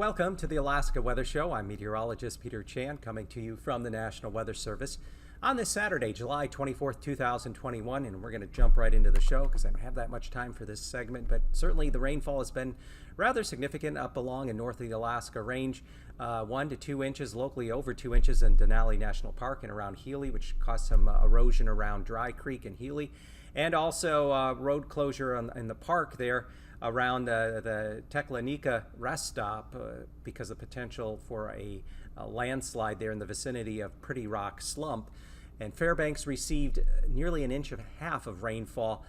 Welcome to the Alaska Weather Show. I'm meteorologist Peter Chan coming to you from the National Weather Service on this Saturday, July 24th, 2021, and we're going to jump right into the show because I don't have that much time for this segment, but certainly the rainfall has been rather significant up along and north of the Alaska Range. 1 to 2 inches, locally over 2 inches in Denali National Park and around Haisley, which caused some erosion around Dry Creek and Haisley, and also road closure in the park there around the Teklanika rest stop because of potential for a landslide there in the vicinity of Pretty Rock Slump. And Fairbanks received nearly 1.5 inches of rainfall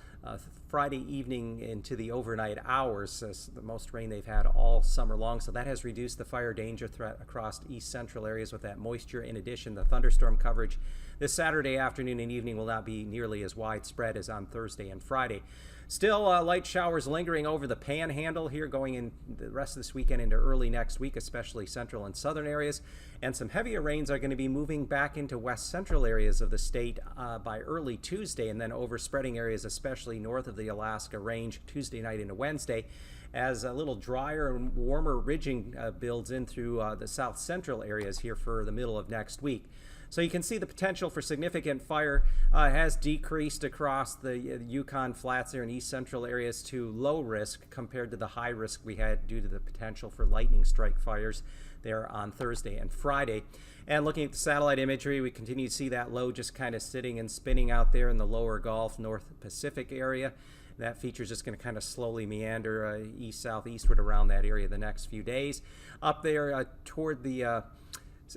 Friday evening into the overnight hours, the most rain they've had all summer long. So that has reduced the fire danger threat across east central areas with that moisture. In addition, the thunderstorm coverage this Saturday afternoon and evening will not be nearly as widespread as on Thursday and Friday. Still light showers lingering over the panhandle here going in the rest of this weekend into early next week, especially central and southern areas. And some heavier rains are going to be moving back into west central areas of the state by early Tuesday, and then overspreading areas especially north of the Alaska Range Tuesday night into Wednesday, as a little drier and warmer ridging builds in through the south central areas here for the middle of next week. So you can see the potential for significant fire has decreased across the Yukon Flats there in east central areas to low risk compared to the high risk we had due to the potential for lightning strike fires there on Thursday and Friday. And looking at the satellite imagery, we continue to see that low just kind of sitting and spinning out there in the lower Gulf, North Pacific area. That feature is just going to kind of slowly meander east-southeastward around that area the next few days. Up there toward the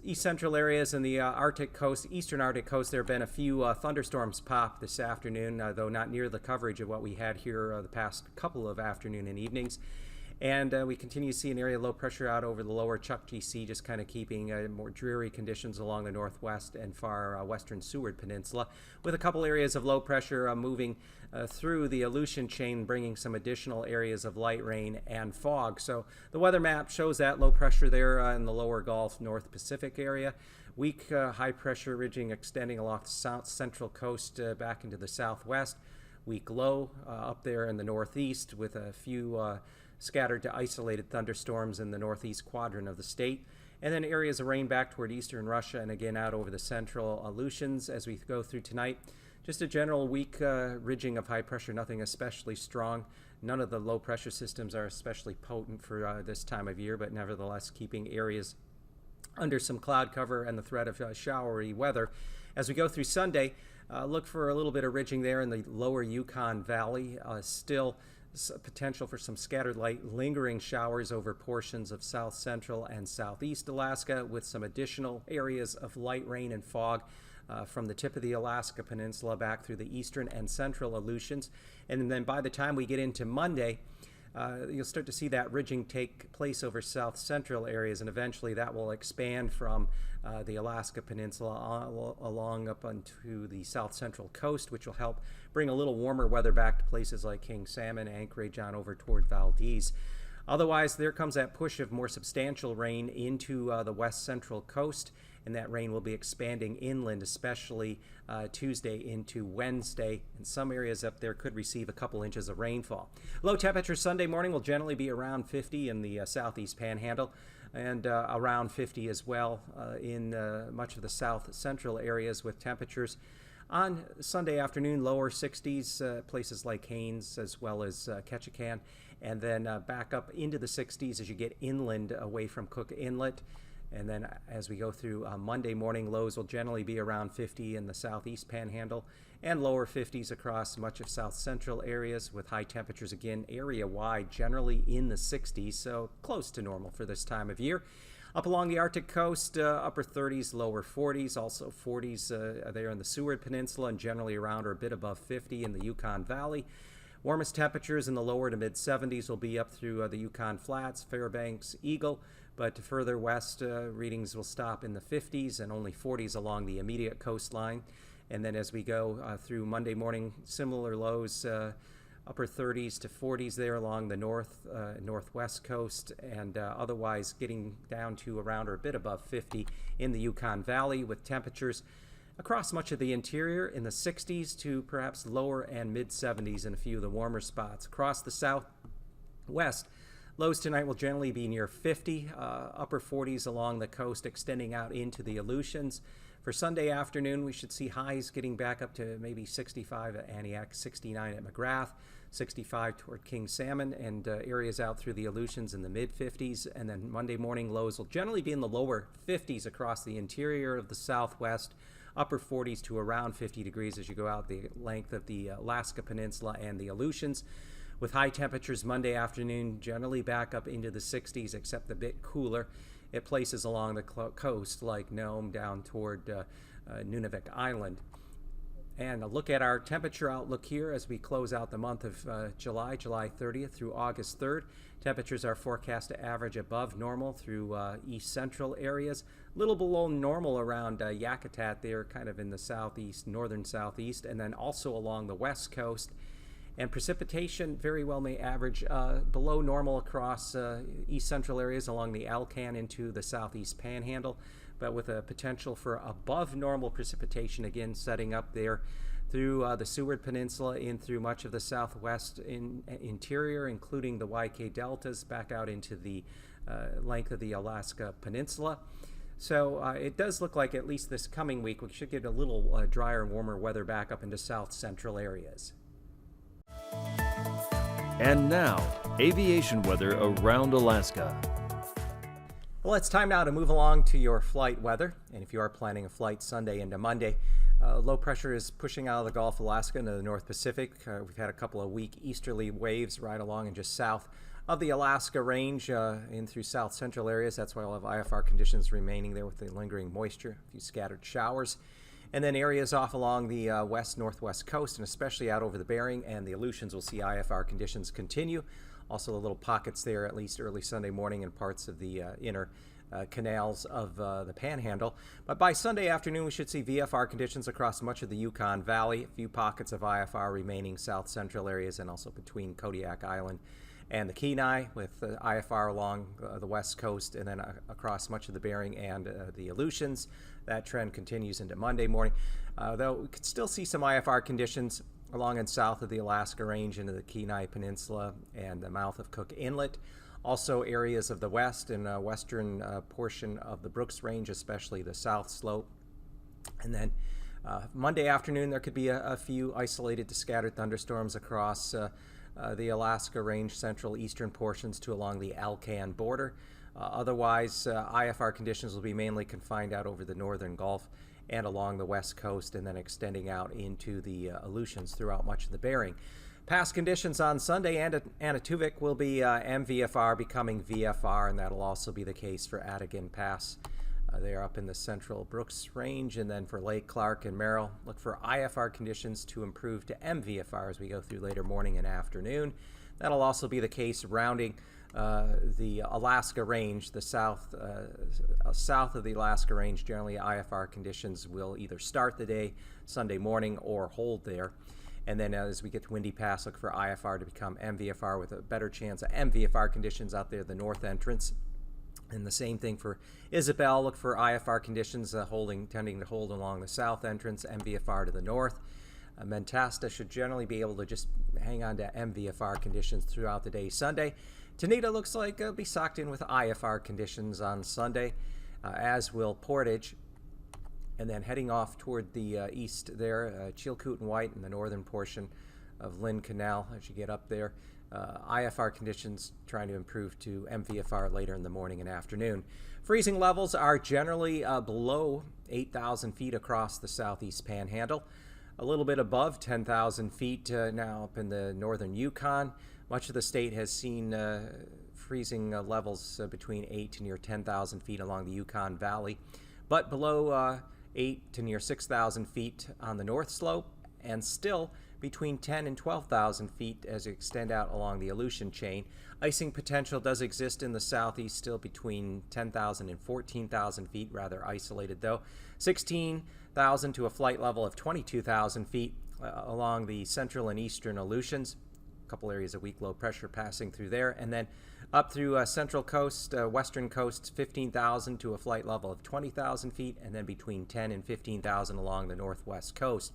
east central areas and the Arctic coast, eastern Arctic coast, there have been a few thunderstorms pop this afternoon, though not near the coverage of what we had here the past couple of afternoon and evenings. And we continue to see an area of low pressure out over the lower Chukchi Sea, just kind of keeping more dreary conditions along the northwest and far western Seward Peninsula, with a couple areas of low pressure moving through the Aleutian chain, bringing some additional areas of light rain and fog. So the weather map shows that low pressure there in the lower Gulf, North Pacific area. Weak high pressure ridging extending along the south central coast back into the southwest. Weak low up there in the northeast with a few scattered to isolated thunderstorms in the northeast quadrant of the state. And then areas of rain back toward eastern Russia and again out over the central Aleutians as we go through tonight. Just a general weak ridging of high pressure, nothing especially strong. None of the low pressure systems are especially potent for this time of year, but nevertheless keeping areas under some cloud cover and the threat of showery weather. As we go through Sunday, look for a little bit of ridging there in the lower Yukon Valley. Still potential for some scattered light lingering showers over portions of south central and southeast Alaska, with some additional areas of light rain and fog from the tip of the Alaska Peninsula back through the eastern and central Aleutians. And then by the time we get into Monday, you'll start to see that ridging take place over south central areas, and eventually that will expand from the Alaska Peninsula along up onto the south central coast, which will help bring a little warmer weather back to places like King Salmon, Anchorage, on over toward Valdez. Otherwise, there comes that push of more substantial rain into the west central coast, and that rain will be expanding inland, especially Tuesday into Wednesday. And some areas up there could receive a couple inches of rainfall. Low temperature Sunday morning will generally be around 50 in the southeast panhandle, and around 50 as well in much of the south central areas, with temperatures on Sunday afternoon lower 60s, places like Haines as well as Ketchikan, and then back up into the 60s as you get inland away from Cook Inlet. And then as we go through Monday morning, lows will generally be around 50 in the southeast panhandle and lower 50s across much of south central areas, with high temperatures again area-wide generally in the 60s, so close to normal for this time of year. Up along the Arctic coast, upper 30s, lower 40s, also 40s there in the Seward Peninsula, and generally around or a bit above 50 in the Yukon Valley. Warmest temperatures in the lower to mid 70s will be up through the Yukon Flats, Fairbanks, Eagle, but further west readings will stop in the 50s and only 40s along the immediate coastline. And then as we go through Monday morning, similar lows, upper 30s to 40s there along the northwest coast, and otherwise getting down to around or a bit above 50 in the Yukon Valley, with temperatures across much of the interior in the 60s to perhaps lower and mid 70s in a few of the warmer spots. Across the southwest, Lows tonight will generally be near 50, upper 40s along the coast, extending out into the Aleutians. For Sunday afternoon, we should see highs getting back up to maybe 65 at Antioch, 69 at McGrath, 65 toward King Salmon, and areas out through the Aleutians in the mid-50s. And then Monday morning lows will generally be in the lower 50s across the interior of the Southwest, upper 40s to around 50 degrees as you go out the length of the Alaska Peninsula and the Aleutians, with high temperatures Monday afternoon generally back up into the 60s, except a bit cooler at places along the coast like Nome down toward Nunavik Island. And a look at our temperature outlook here as we close out the month of July 30th through August 3rd. Temperatures are forecast to average above normal through east central areas, a little below normal around Yakutat there, kind of in the southeast, northern southeast, and then also along the west coast. And precipitation very well may average below normal across east central areas along the Alcan into the southeast panhandle, but with a potential for above normal precipitation again setting up there through the Seward Peninsula in through much of the southwest interior, including the YK deltas back out into the length of the Alaska Peninsula. So it does look like at least this coming week we should get a little drier and warmer weather back up into south central areas. And now, aviation weather around Alaska. Well, it's time now to move along to your flight weather. And if you are planning a flight Sunday into Monday, low pressure is pushing out of the Gulf of Alaska into the North Pacific. We've had a couple of weak easterly waves right along and just south of the Alaska range in through south central areas. That's why we'll have IFR conditions remaining there with the lingering moisture, a few scattered showers. And then areas off along the west-northwest coast, and especially out over the Bering and the Aleutians, will see IFR conditions continue. Also, the little pockets there, at least early Sunday morning, in parts of the inner canals of the Panhandle. But by Sunday afternoon, we should see VFR conditions across much of the Yukon Valley. A few pockets of IFR remaining south-central areas, and also between Kodiak Island and the Kenai, with IFR along the west coast, and then across much of the Bering and the Aleutians. That trend continues into Monday morning, though we could still see some IFR conditions along and south of the Alaska Range into the Kenai Peninsula and the mouth of Cook Inlet. Also areas of the west and western portion of the Brooks Range, especially the south slope. And then Monday afternoon, there could be a few isolated to scattered thunderstorms across the Alaska Range central eastern portions to along the Alcan border. Otherwise, IFR conditions will be mainly confined out over the northern Gulf and along the west coast, and then extending out into the Aleutians throughout much of the Bering. Past conditions on Sunday, Anaktuvuk will be MVFR becoming VFR, and that'll also be the case for Adigan Pass. They're up in the central Brooks Range, and then for Lake Clark and Merrill, look for IFR conditions to improve to MVFR as we go through later morning and afternoon. That'll also be the case rounding the Alaska Range, the south of the Alaska Range. Generally, IFR conditions will either start the day Sunday morning or hold there. And then as we get to Windy Pass, look for IFR to become MVFR with a better chance of MVFR conditions out there, the north entrance. And the same thing for Isabel. Look for IFR conditions tending to hold along the south entrance, MVFR to the north. Mentasta should generally be able to just hang on to MVFR conditions throughout the day Sunday. Tanita looks like it'll be socked in with IFR conditions on Sunday, as will Portage. And then heading off toward the east there, Chilkoot and White in the northern portion of Lynn Canal as you get up there. IFR conditions trying to improve to MVFR later in the morning and afternoon. Freezing levels are generally below 8,000 feet across the southeast panhandle. A little bit above 10,000 feet now up in the northern Yukon. Much of the state has seen freezing levels between 8 to near 10,000 feet along the Yukon Valley, but below 8 to near 6,000 feet on the north slope, and still between 10 and 12,000 feet as you extend out along the Aleutian chain. Icing potential does exist in the southeast, still between 10,000 and 14,000 feet, rather isolated though. 16,000 to a flight level of 22,000 feet along the central and eastern Aleutians. A couple areas of weak low pressure passing through there, and then up through central coast, western coast, 15,000 to a flight level of 20,000 feet, and then between 10 and 15,000 along the northwest coast.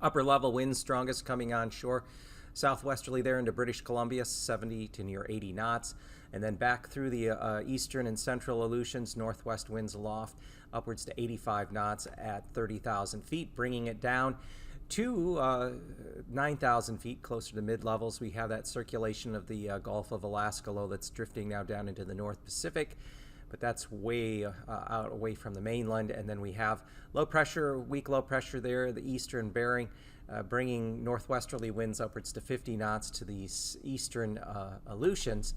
Upper level winds strongest coming onshore, southwesterly there into British Columbia, 70 to near 80 knots. And then back through the eastern and central Aleutians, northwest winds aloft upwards to 85 knots at 30,000 feet, bringing it down to 9,000 feet, closer to mid-levels. We have that circulation of the Gulf of Alaska low that's drifting now down into the North Pacific, but that's way out away from the mainland. And then we have low pressure, weak low pressure there, the eastern Bering, bringing northwesterly winds upwards to 50 knots to the eastern Aleutians.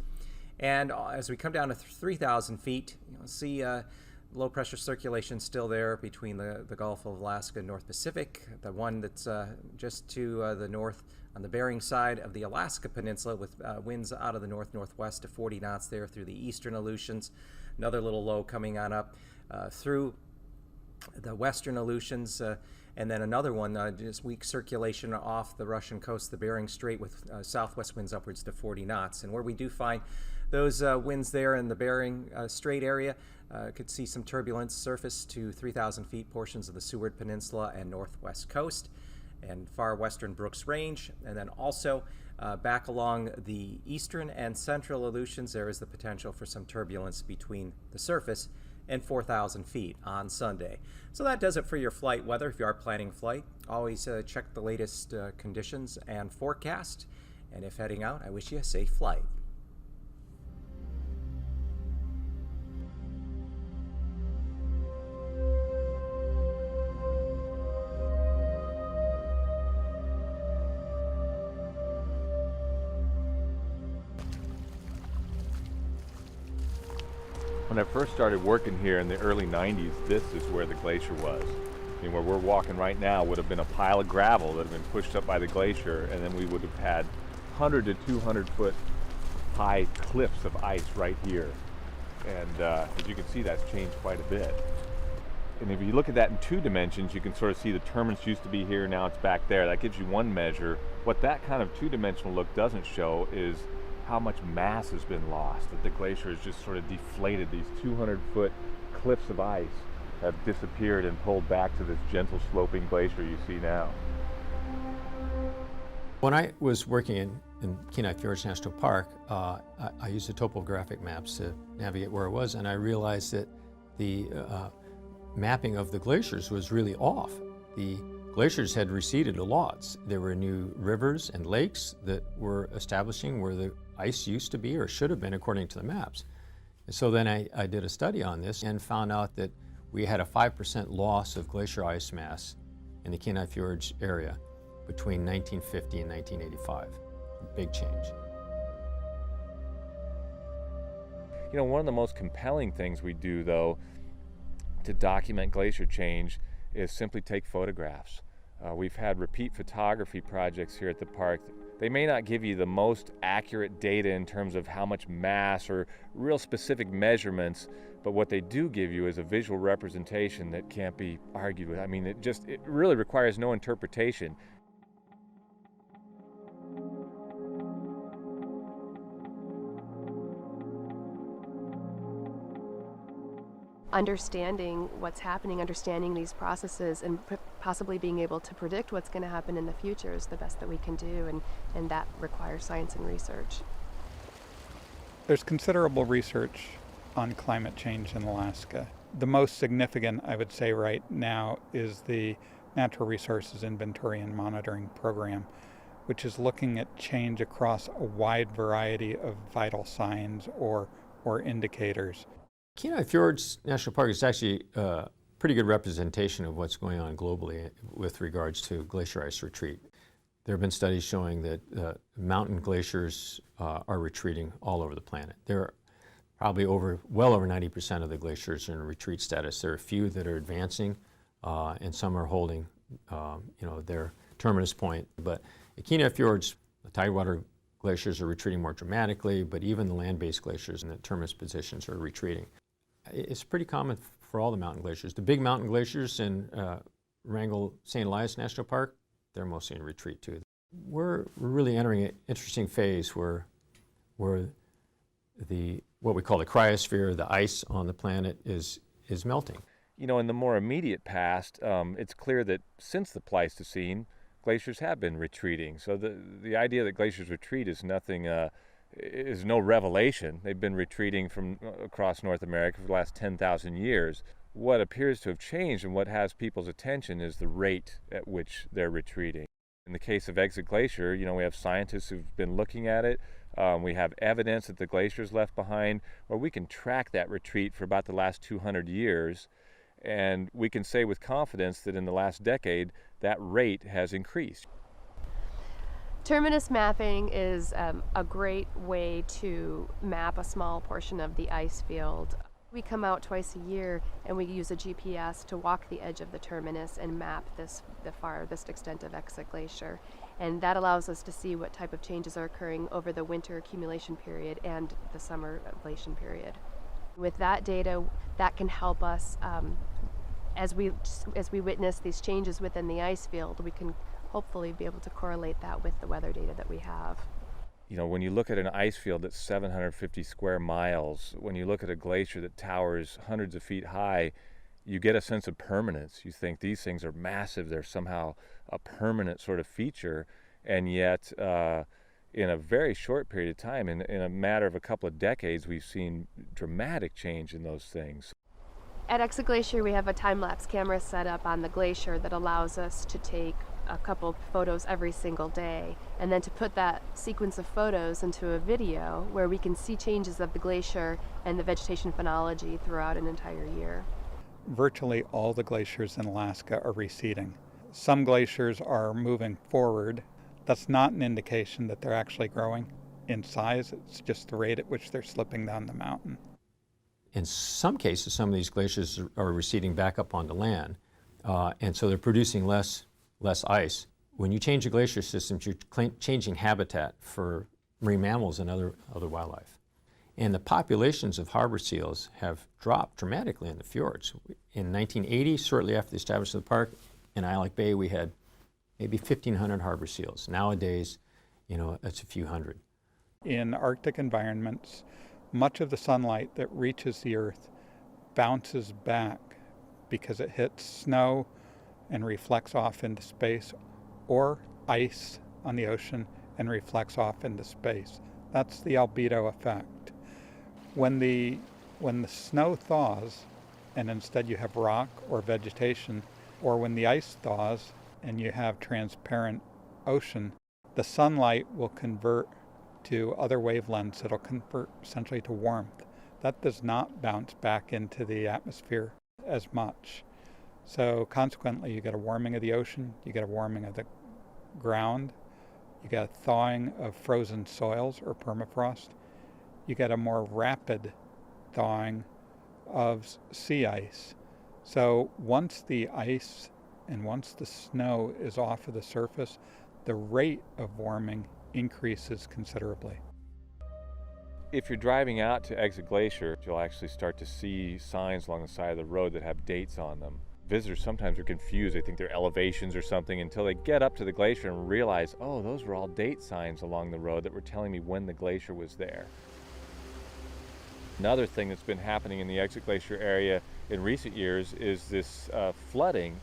And as we come down to 3,000 feet, you'll see low pressure circulation still there between the Gulf of Alaska and North Pacific. The one that's just to the north on the Bering side of the Alaska Peninsula, with winds out of the north-northwest to 40 knots there through the eastern Aleutians. Another little low coming on up through the western Aleutians, and then another one, just weak circulation off the Russian coast, the Bering Strait, with southwest winds upwards to 40 knots. And where we do find those winds there in the Bering Strait area, could see some turbulence surface to 3,000 feet, portions of the Seward Peninsula and northwest coast and far western Brooks Range. And then also back along the eastern and central Aleutians, there is the potential for some turbulence between the surface and 4,000 feet on Sunday. So that does it for your flight weather. If you are planning flight, always check the latest conditions and forecast. And if heading out, I wish you a safe flight. When I first started working here in the early 90s, this is where the glacier was. I mean, where we're walking right now would have been a pile of gravel that had been pushed up by the glacier, and then we would have had 100 to 200 foot high cliffs of ice right here. And as you can see, that's changed quite a bit. And if you look at that in 2 dimensions, you can sort of see the terminus used to be here, now it's back there. That gives you one measure. What that kind of 2-dimensional look doesn't show is how much mass has been lost, that the glacier has just sort of deflated. These 200-foot cliffs of ice have disappeared and pulled back to this gentle sloping glacier you see now. When I was working in Kenai Fjords National Park, I used the topographic maps to navigate where I was, and I realized that the mapping of the glaciers was really off. The glaciers had receded a lot. There were new rivers and lakes that were establishing where the ice used to be or should have been according to the maps. And so then I did a study on this and found out that we had a 5% loss of glacier ice mass in the Kenai Fjords area between 1950 and 1985. Big change. You know, one of the most compelling things we do, though, to document glacier change is simply take photographs. We've had repeat photography projects here at the park. They may not give you the most accurate data in terms of how much mass or real specific measurements, but what they do give you is a visual representation that can't be argued with. I mean, it really requires no interpretation. Understanding what's happening, understanding these processes, and possibly being able to predict what's going to happen in the future is the best that we can do, and that requires science and research. There's considerable research on climate change in Alaska. The most significant, I would say right now, is the Natural Resources Inventory and Monitoring Program, which is looking at change across a wide variety of vital signs or indicators. Kenai Fjords National Park is actually a pretty good representation of what's going on globally with regards to glacier ice retreat. There have been studies showing that mountain glaciers are retreating all over the planet. There are probably well over 90% of the glaciers are in retreat status. There are a few that are advancing, and some are holding their terminus point. But at Kenai Fjords, the tidewater glaciers are retreating more dramatically, but even the land-based glaciers in the terminus positions are retreating. It's pretty common for all the mountain glaciers. The big mountain glaciers in Wrangell St. Elias National Park, they're mostly in retreat too. We're really entering an interesting phase where what we call the cryosphere, the ice on the planet, is melting. You know, in the more immediate past, it's clear that since the Pleistocene, glaciers have been retreating. So the idea that glaciers retreat is nothing is no revelation. They've been retreating from across North America for the last 10,000 years. What appears to have changed and what has people's attention is the rate at which they're retreating. In the case of Exit Glacier, we have scientists who've been looking at it. We have evidence that the glacier's left behind, or we can track that retreat for about the last 200 years, and we can say with confidence that in the last decade, that rate has increased. Terminus mapping is a great way to map a small portion of the ice field. We come out twice a year and we use a GPS to walk the edge of the terminus and map the farthest extent of Exit Glacier. And that allows us to see what type of changes are occurring over the winter accumulation period and the summer ablation period. With that data, that can help us as we witness these changes within the ice field, we can hopefully be able to correlate that with the weather data that we have. When you look at an ice field that's 750 square miles, when you look at a glacier that towers hundreds of feet high, you get a sense of permanence. You think these things are massive, they're somehow a permanent sort of feature, and yet in a very short period of time, in a matter of a couple of decades, we've seen dramatic change in those things. At Exit Glacier, we have a time-lapse camera set up on the glacier that allows us to take a couple photos every single day, and then to put that sequence of photos into a video where we can see changes of the glacier and the vegetation phenology throughout an entire year. Virtually all the glaciers in Alaska are receding. Some glaciers are moving forward. That's not an indication that they're actually growing in size. It's just the rate at which they're slipping down the mountain. In some cases, some of these glaciers are receding back up onto land, and so they're producing less ice. When you change the glacier systems, you're changing habitat for marine mammals and other wildlife. And the populations of harbor seals have dropped dramatically in the fjords. In 1980, shortly after the establishment of the park, in Island Bay, we had maybe 1,500 harbor seals. Nowadays, it's a few hundred. In Arctic environments, much of the sunlight that reaches the Earth bounces back because it hits snow and reflects off into space, or ice on the ocean and reflects off into space. That's the albedo effect. When the snow thaws and instead you have rock or vegetation, or when the ice thaws and you have transparent ocean, the sunlight will convert to other wavelengths. It'll convert essentially to warmth. That does not bounce back into the atmosphere as much. So consequently, you get a warming of the ocean, you get a warming of the ground, you get a thawing of frozen soils or permafrost, you get a more rapid thawing of sea ice. So once the ice and once the snow is off of the surface, the rate of warming increases considerably. If you're driving out to Exit Glacier, you'll actually start to see signs along the side of the road that have dates on them. Visitors sometimes are confused. They think they're elevations or something until they get up to the glacier and realize, oh, those were all date signs along the road that were telling me when the glacier was there. Another thing that's been happening in the Exit Glacier area in recent years is this flooding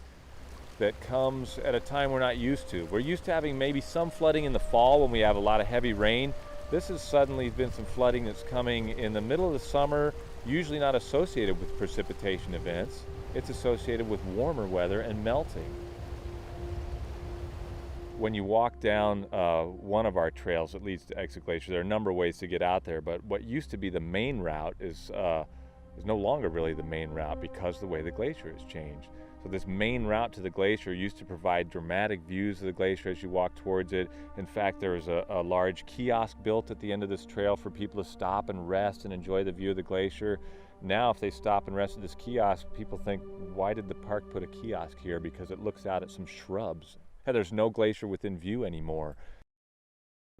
that comes at a time we're not used to. We're used to having maybe some flooding in the fall when we have a lot of heavy rain. This has suddenly been some flooding that's coming in the middle of the summer, usually not associated with precipitation events. It's associated with warmer weather and melting. When you walk down one of our trails that leads to Exit Glacier, there are a number of ways to get out there, but what used to be the main route is no longer really the main route because of the way the glacier has changed. So this main route to the glacier used to provide dramatic views of the glacier as you walk towards it. In fact, there was a large kiosk built at the end of this trail for people to stop and rest and enjoy the view of the glacier. Now, if they stop and rest at this kiosk, people think, why did the park put a kiosk here? Because it looks out at some shrubs. There's no glacier within view anymore.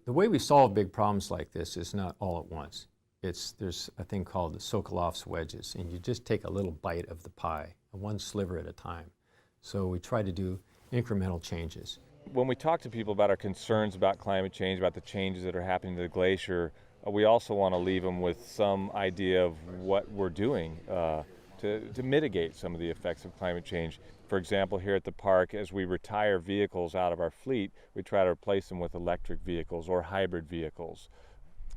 The way we solve big problems like this is not all at once. There's a thing called the Sokolov's wedges, and you just take a little bite of the pie, one sliver at a time. So we try to do incremental changes. When we talk to people about our concerns about climate change, about the changes that are happening to the glacier, we also want to leave them with some idea of what we're doing to mitigate some of the effects of climate change. For example, here at the park, as we retire vehicles out of our fleet, we try to replace them with electric vehicles or hybrid vehicles.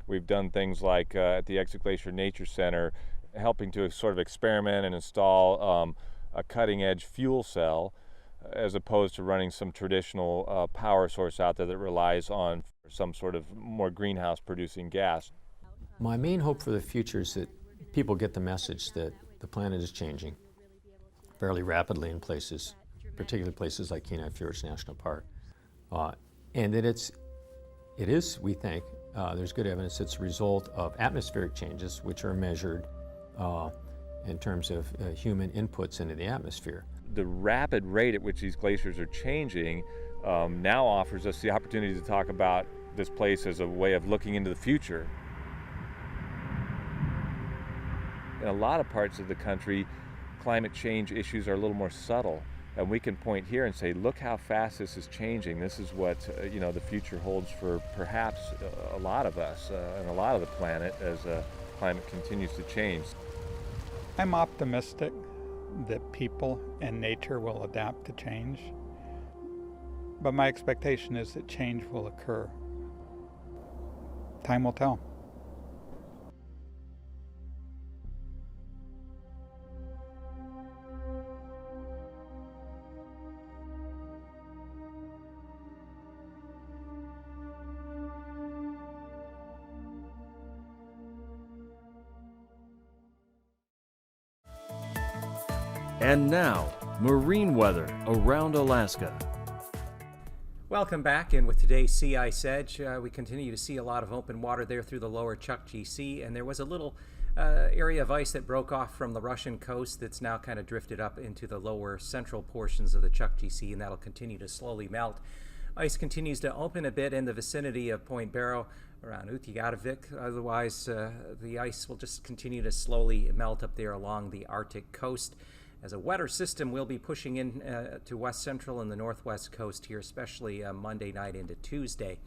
We've done things like at the Glacier Nature Center, helping to sort of experiment and install a cutting-edge fuel cell, as opposed to running some traditional power source out there that relies on some sort of more greenhouse-producing gas. My main hope for the future is that people get the message that the planet is changing fairly rapidly in places, particularly places like Kenai Fjords National Park, and that it is, we think, there's good evidence it's a result of atmospheric changes, which are measured in terms of human inputs into the atmosphere. The rapid rate at which these glaciers are changing now offers us the opportunity to talk about this place as a way of looking into the future. In a lot of parts of the country, climate change issues are a little more subtle, and we can point here and say, look how fast this is changing. This is what the future holds for perhaps a lot of us and a lot of the planet as climate continues to change. I'm optimistic that people and nature will adapt to change, but my expectation is that change will occur. Time will tell. And now, marine weather around Alaska. Welcome back, and with today's Sea Ice Edge, we continue to see a lot of open water there through the lower Chukchi Sea, and there was a little area of ice that broke off from the Russian coast that's now kind of drifted up into the lower central portions of the Chukchi Sea, and that'll continue to slowly melt. Ice continues to open a bit in the vicinity of Point Barrow around Utqiagvik. Otherwise, the ice will just continue to slowly melt up there along the Arctic coast, as a wetter system will be pushing in to west central and the northwest coast here, especially Monday night into Tuesday.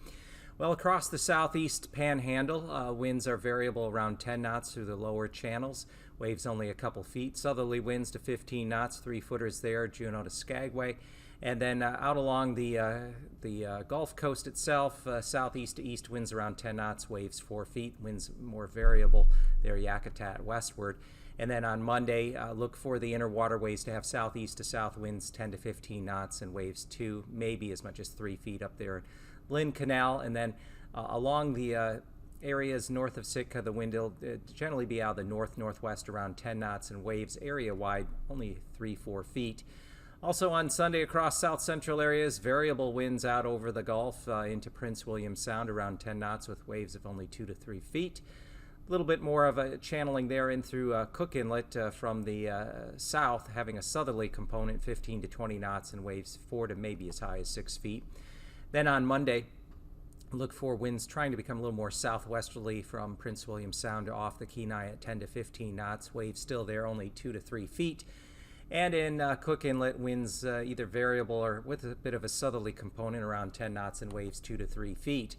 Well, across the southeast panhandle, winds are variable around 10 knots through the lower channels. Waves only a couple feet. Southerly winds to 15 knots, 3-footers there, Juneau to Skagway. And then out along the Gulf Coast itself, southeast to east winds around 10 knots, waves 4 feet. Winds more variable there, Yakutat westward. And then on Monday, look for the inner waterways to have southeast to south winds 10 to 15 knots and waves 2, maybe as much as 3 feet up there in Lynn Canal. And then along the areas north of Sitka, the wind will generally be out of the north-northwest around 10 knots and waves area-wide only 3-4 feet. Also on Sunday across south central areas, variable winds out over the Gulf into Prince William Sound around 10 knots with waves of only 2 to 3 feet. A little bit more of a channeling there in through Cook Inlet from the south, having a southerly component, 15 to 20 knots and waves 4 to maybe as high as 6 feet. Then on Monday, look for winds trying to become a little more southwesterly from Prince William Sound to off the Kenai at 10 to 15 knots. Waves still there, only 2 to 3 feet. And in Cook Inlet, winds either variable or with a bit of a southerly component around 10 knots and waves 2 to 3 feet.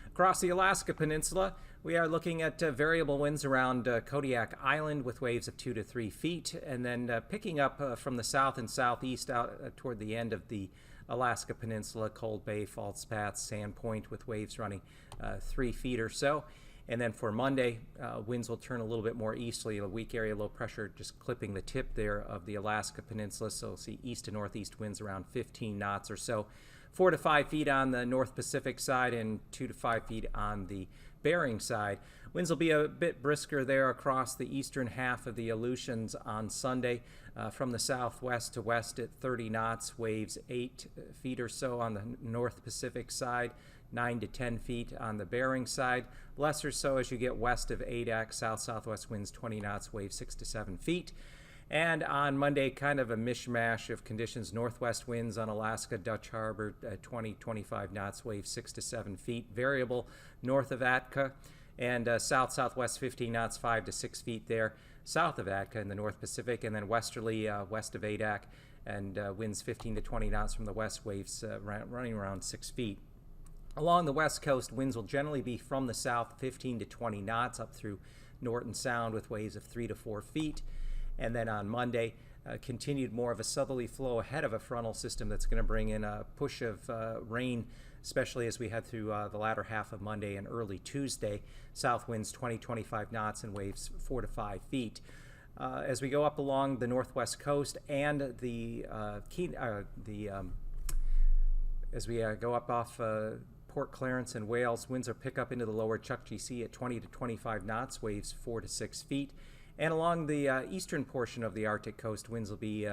Across the Alaska Peninsula, we are looking at variable winds around Kodiak Island with waves of 2 to 3 feet, and then picking up from the south and southeast out toward the end of the Alaska Peninsula, Cold Bay, False Path, Sand Point with waves running 3 feet or so. And then for Monday, winds will turn a little bit more easterly, a weak area low pressure just clipping the tip there of the Alaska Peninsula, so we'll see east to northeast winds around 15 knots or so. 4 to 5 feet on the North Pacific side and 2 to 5 feet on the Bering side. Winds will be a bit brisker there across the eastern half of the Aleutians on Sunday from the southwest to west at 30 knots, waves 8 feet or so on the North Pacific side, 9 to 10 feet on the Bering side, less or so as you get west of Adak, south-southwest winds 20 knots, waves 6 to 7 feet. And on Monday, kind of a mishmash of conditions. Northwest winds on Alaska, Dutch Harbor, 20-25 knots, waves 6 to 7 feet. Variable north of Atka, and south-southwest 15 knots, 5 to 6 feet there. South of Atka in the North Pacific, and then westerly west of Adak, and winds 15 to 20 knots from the west, waves running around 6 feet. Along the west coast, winds will generally be from the south, 15 to 20 knots up through Norton Sound with waves of 3 to 4 feet. And then on Monday, continued more of a southerly flow ahead of a frontal system that's going to bring in a push of rain especially as we head through the latter half of Monday and early Tuesday. South winds 20-25 knots and waves 4 to 5 feet. As we go up along the northwest coast and as we go up off Port Clarence and Wales, winds will pick up into the lower Chukchi Sea at 20 to 25 knots, waves 4 to 6 feet. And along the eastern portion of the Arctic coast, winds will be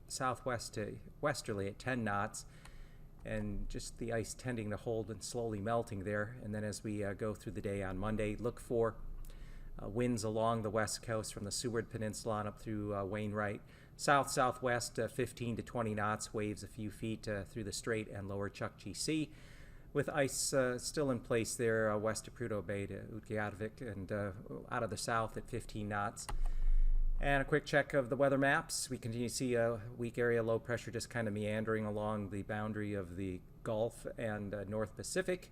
southwest to westerly at 10 knots, and just the ice tending to hold and slowly melting there. And then as we go through the day on Monday, look for winds along the west coast from the Seward Peninsula on up through Wainwright. South-southwest 15 to 20 knots, waves a few feet through the Strait and lower Chukchi Sea, with ice still in place there west of Prudhoe Bay to Utqiagvik and out of the south at 15 knots. And a quick check of the weather maps. We continue to see a weak area low pressure just kind of meandering along the boundary of the Gulf and North Pacific.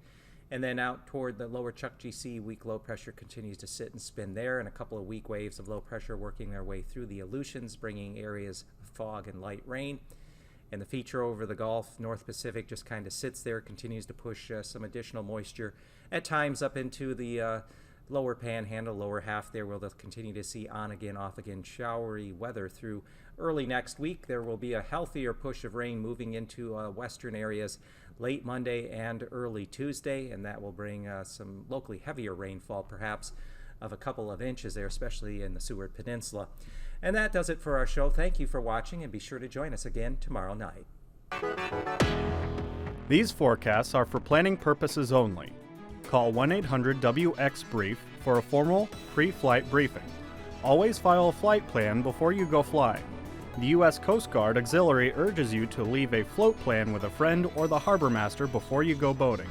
And then out toward the lower Chukchi Sea, weak low pressure continues to sit and spin there, and a couple of weak waves of low pressure working their way through the Aleutians, bringing areas of fog and light rain. And the feature over the Gulf, North Pacific, just kind of sits there, continues to push some additional moisture at times up into the lower panhandle, lower half there, where they'll continue to see on again, off again showery weather through early next week. There will be a healthier push of rain moving into western areas late Monday and early Tuesday, and that will bring some locally heavier rainfall, perhaps of a couple of inches there, especially in the Seward Peninsula. And that does it for our show. Thank you for watching, and be sure to join us again tomorrow night. These forecasts are for planning purposes only. Call 1-800-WX-BRIEF for a formal pre-flight briefing. Always file a flight plan before you go flying. The U.S. Coast Guard Auxiliary urges you to leave a float plan with a friend or the harbor master before you go boating.